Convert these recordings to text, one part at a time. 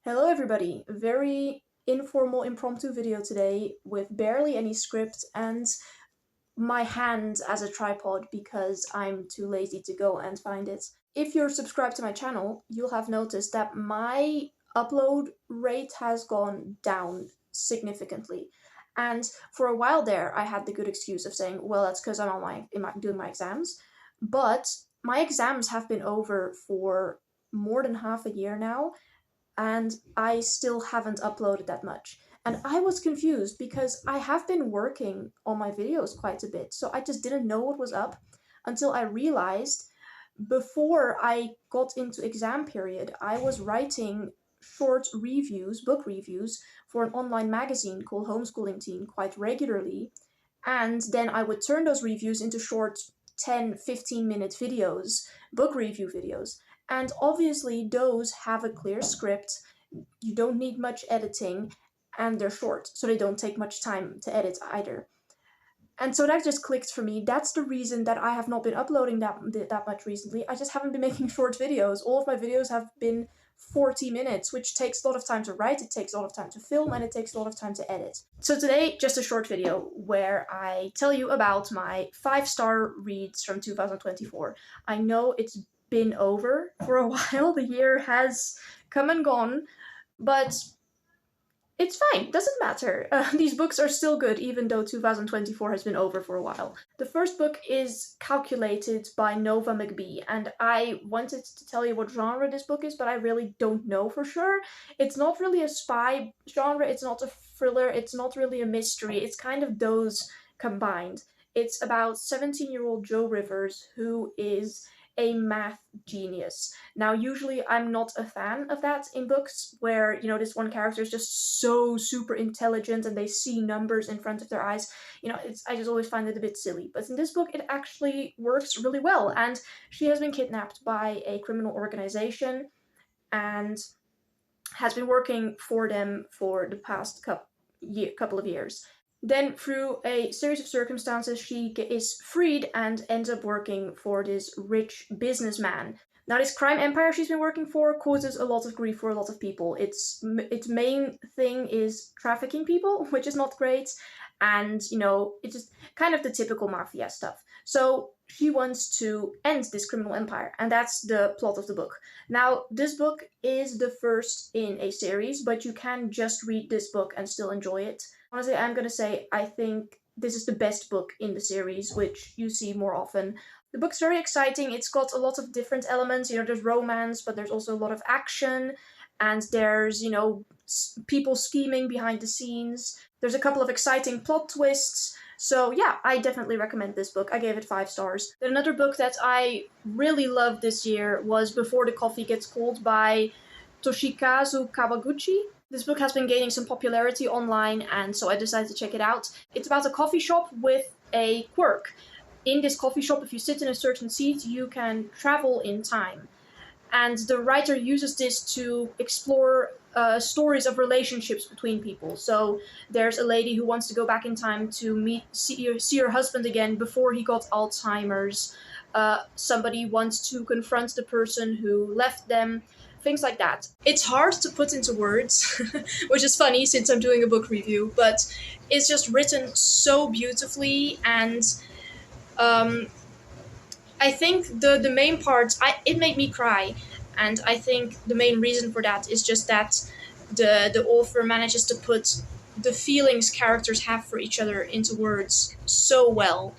Hello everybody, very informal impromptu video today with barely any script and my hand as a tripod because I'm too lazy to go and find it. If you're subscribed to my channel, you'll have noticed that my upload rate has gone down significantly. And for a while there, I had the good excuse of saying, well, that's because I'm on doing my exams. But my exams have been over for more than half a year now, and I still haven't uploaded that much. And I was confused because I have been working on my videos quite a bit, so I just didn't know what was up until I realized before I got into exam period, I was writing short reviews, book reviews, for an online magazine called Homeschooling Teen quite regularly. And then I would turn those reviews into short 10-15 minute videos, book review videos. And obviously, those have a clear script. You don't need much editing, and they're short, so they don't take much time to edit either. And so that just clicked for me. That's the reason that I have not been uploading that much recently. I just haven't been making short videos. All of my videos have been 40 minutes, which takes a lot of time to write, it takes a lot of time to film, and it takes a lot of time to edit. So today, just a short video where I tell you about my 5-star reads from 2024. I know it's been over for a while, the year has come and gone, but it's fine, doesn't matter. These books are still good, even though 2024 has been over for a while. The first book is Calculated by Nova McBee, and I wanted to tell you what genre this book is, but I really don't know for sure. It's not really a spy genre, it's not a thriller, it's not really a mystery, it's kind of those combined. It's about 17-year-old Joe Rivers, who is a math genius. Now, usually I'm not a fan of that in books where, this one character is just so super intelligent and they see numbers in front of their eyes. I just always find it a bit silly. But in this book, it actually works really well. And she has been kidnapped by a criminal organization and has been working for them for the past couple of years. Then, through a series of circumstances, she is freed and ends up working for this rich businessman. Now, this crime empire she's been working for causes a lot of grief for a lot of people. Its main thing is trafficking people, which is not great, and it's just kind of the typical mafia stuff. So she wants to end this criminal empire, and that's the plot of the book. Now, this book is the first in a series, but you can just read this book and still enjoy it. Honestly, I'm gonna say I think this is the best book in the series, which you see more often. The book's very exciting. It's got a lot of different elements. There's romance, but there's also a lot of action, and there's, people scheming behind the scenes. There's a couple of exciting plot twists. So yeah, I definitely recommend this book. I gave it 5 stars. Then another book that I really loved this year was Before the Coffee Gets Cold by Toshikazu Kawaguchi. This book has been gaining some popularity online, and so I decided to check it out. It's about a coffee shop with a quirk. In this coffee shop, if you sit in a certain seat, you can travel in time. And the writer uses this to explore stories of relationships between people. So there's a lady who wants to go back in time to see her husband again before he got Alzheimer's. Somebody wants to confront the person who left them. Things like that. It's hard to put into words, which is funny since I'm doing a book review, but it's just written so beautifully, and I think the main part, it made me cry, and I think the main reason for that is just that the author manages to put the feelings characters have for each other into words so well.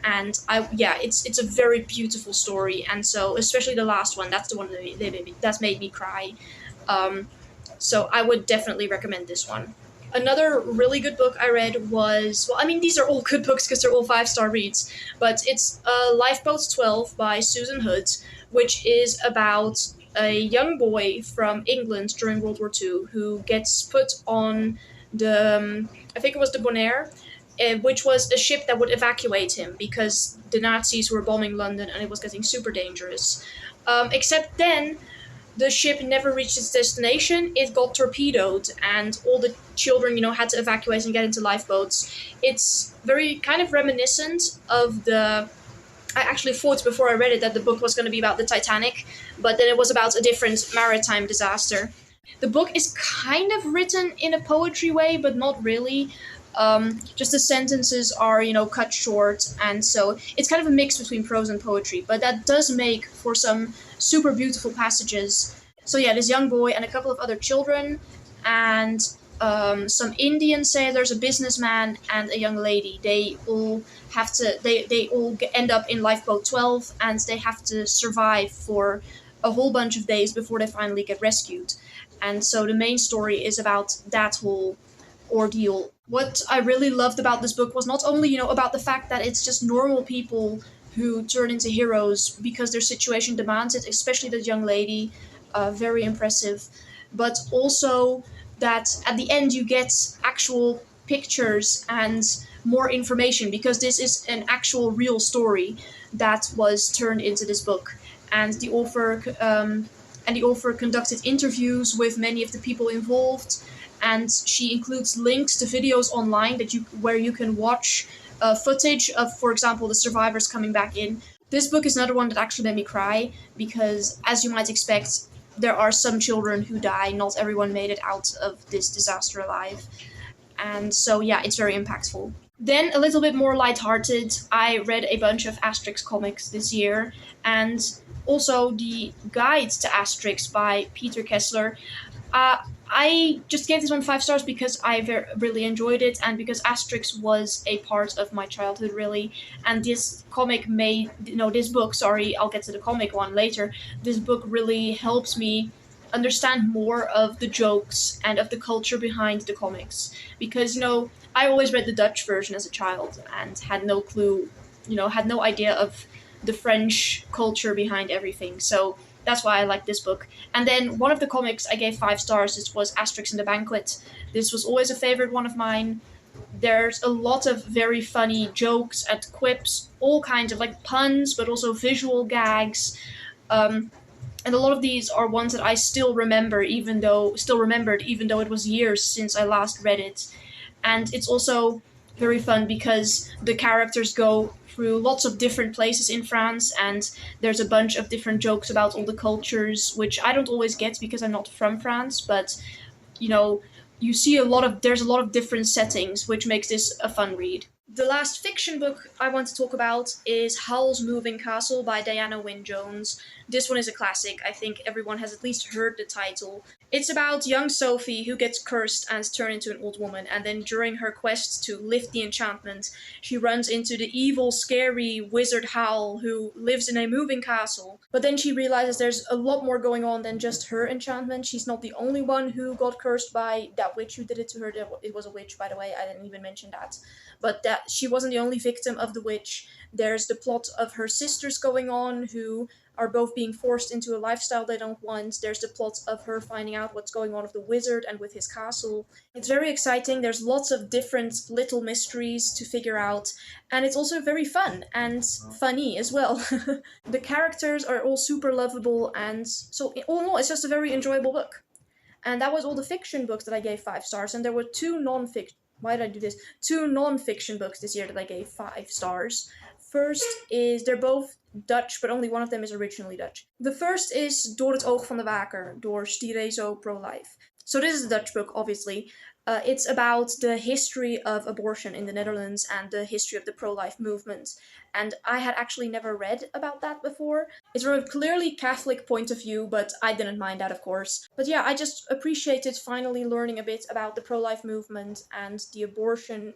And it's a very beautiful story, and so especially the last one, that's the one that's made me cry. Um, so I would definitely recommend this one. Another really good book I read was, well, I mean, these are all good books because they're all 5-star reads, but it's Lifeboat 12 by Susan Hood, which is about a young boy from England during World War II who gets put on I think it was the Bonaire, which was a ship that would evacuate him because the Nazis were bombing London and it was getting super dangerous. Except then, the ship never reached its destination. It got torpedoed, and all the children, had to evacuate and get into lifeboats. It's very kind of reminiscent of the. I actually thought before I read it that the book was going to be about the Titanic, but then it was about a different maritime disaster. The book is kind of written in a poetry way, but not really. Just the sentences are, cut short, and so it's kind of a mix between prose and poetry. But that does make for some super beautiful passages. So yeah, this young boy and a couple of other children, and some Indian sailors, a businessman, and a young lady. They all have to. End up in lifeboat 12, and they have to survive for a whole bunch of days before they finally get rescued. And so the main story is about that whole ordeal. What I really loved about this book was not only, about the fact that it's just normal people who turn into heroes because their situation demands it, especially the young lady, very impressive, but also that at the end you get actual pictures and more information because this is an actual real story that was turned into this book. And the author conducted interviews with many of the people involved, and she includes links to videos online where you can watch footage of, for example, the survivors coming back in. This book is another one that actually made me cry because, as you might expect, there are some children who die. Not everyone made it out of this disaster alive. And so, yeah, it's very impactful. Then, a little bit more lighthearted, I read a bunch of Asterix comics this year, and also the Guide to Asterix by Peter Kessler. Uh, I just gave this one 5 stars because I really enjoyed it, and because Asterix was a part of my childhood, really. And this book, sorry, I'll get to the comic one later. This book really helps me understand more of the jokes and of the culture behind the comics. Because, I always read the Dutch version as a child and had no clue, had no idea of the French culture behind everything. So that's why I like this book. And then one of the comics I gave 5 stars. This was Asterix and the Banquet. This was always a favorite one of mine. There's a lot of very funny jokes and quips, all kinds of like puns, but also visual gags. Um, and a lot of these are ones that I still remembered, even though it was years since I last read it. And it's also very fun because the characters go through lots of different places in France, and there's a bunch of different jokes about all the cultures, which I don't always get because I'm not from France, but you know, there's a lot of different settings, which makes this a fun read. The last fiction book I want to talk about is Howl's Moving Castle by Diana Wynne Jones. This one is a classic. I think everyone has at least heard the title. It's about young Sophie who gets cursed and turned into an old woman, and then during her quest to lift the enchantment, she runs into the evil, scary wizard Howl who lives in a moving castle. But then she realizes there's a lot more going on than just her enchantment. She's not the only one who got cursed by that witch who did it to her. It was a witch, by the way, I didn't even mention that. But that she wasn't the only victim of the witch. There's the plot of her sisters going on who are both being forced into a lifestyle they don't want. There's the plot of her finding out what's going on with the wizard and with his castle. It's very exciting. There's lots of different little mysteries to figure out, and it's also very fun and funny as well. The characters are all super lovable, and so all in all, it's just a very enjoyable book. And that was all the fiction books that I gave 5 stars. And there were two non-fiction. Why did I do this? Two non-fiction books this year that I gave 5 stars. First is they're both Dutch, but only one of them is originally Dutch. The first is Door het oog van de waker, door Stirezo Pro-Life. So this is a Dutch book, obviously. It's about the history of abortion in the Netherlands and the history of the pro-life movement. And I had actually never read about that before. It's from a clearly Catholic point of view, but I didn't mind that, of course. But yeah, I just appreciated finally learning a bit about the pro-life movement and the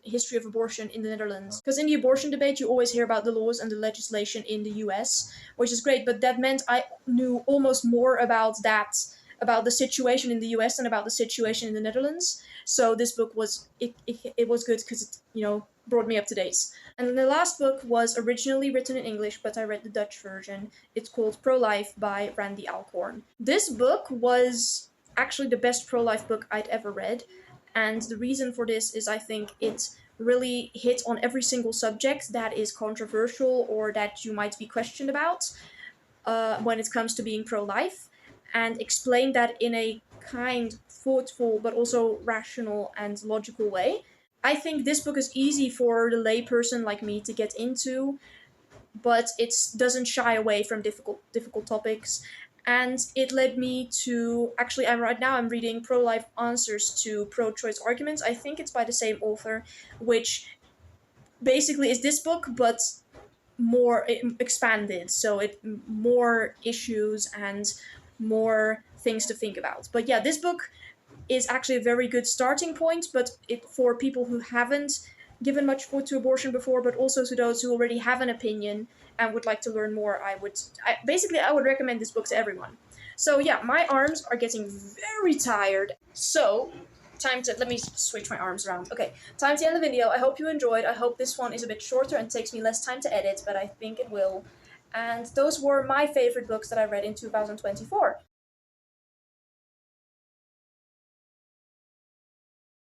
history of abortion in the Netherlands. Because in the abortion debate, you always hear about the laws and the legislation in the US, which is great, but that meant I knew almost more about the situation in the US and about the situation in the Netherlands. So this book was it was good because it brought me up to date. And then the last book was originally written in English, but I read the Dutch version. It's called Pro-Life by Randy Alcorn. This book was actually the best pro-life book I'd ever read, and the reason for this is I think it really hit on every single subject that is controversial or that you might be questioned about when it comes to being pro-life, and explain that in a kind, thoughtful, but also rational and logical way. I think this book is easy for the layperson like me to get into, but it doesn't shy away from difficult topics. and it led me to actually right now I'm reading Pro-Life Answers to Pro-Choice Arguments. I think it's by the same author, which basically is this book but more expanded, so it more issues and more things to think about. But yeah, this book is actually a very good starting point, but it for people who haven't given much thought to abortion before, but also to those who already have an opinion and would like to learn more, I would recommend this book to everyone. So yeah, my arms are getting very tired. So time to let me switch my arms around. Okay, time to end the video. I hope you enjoyed. I hope this one is a bit shorter and takes me less time to edit, but I think it will. And those were my favorite books that I read in 2024.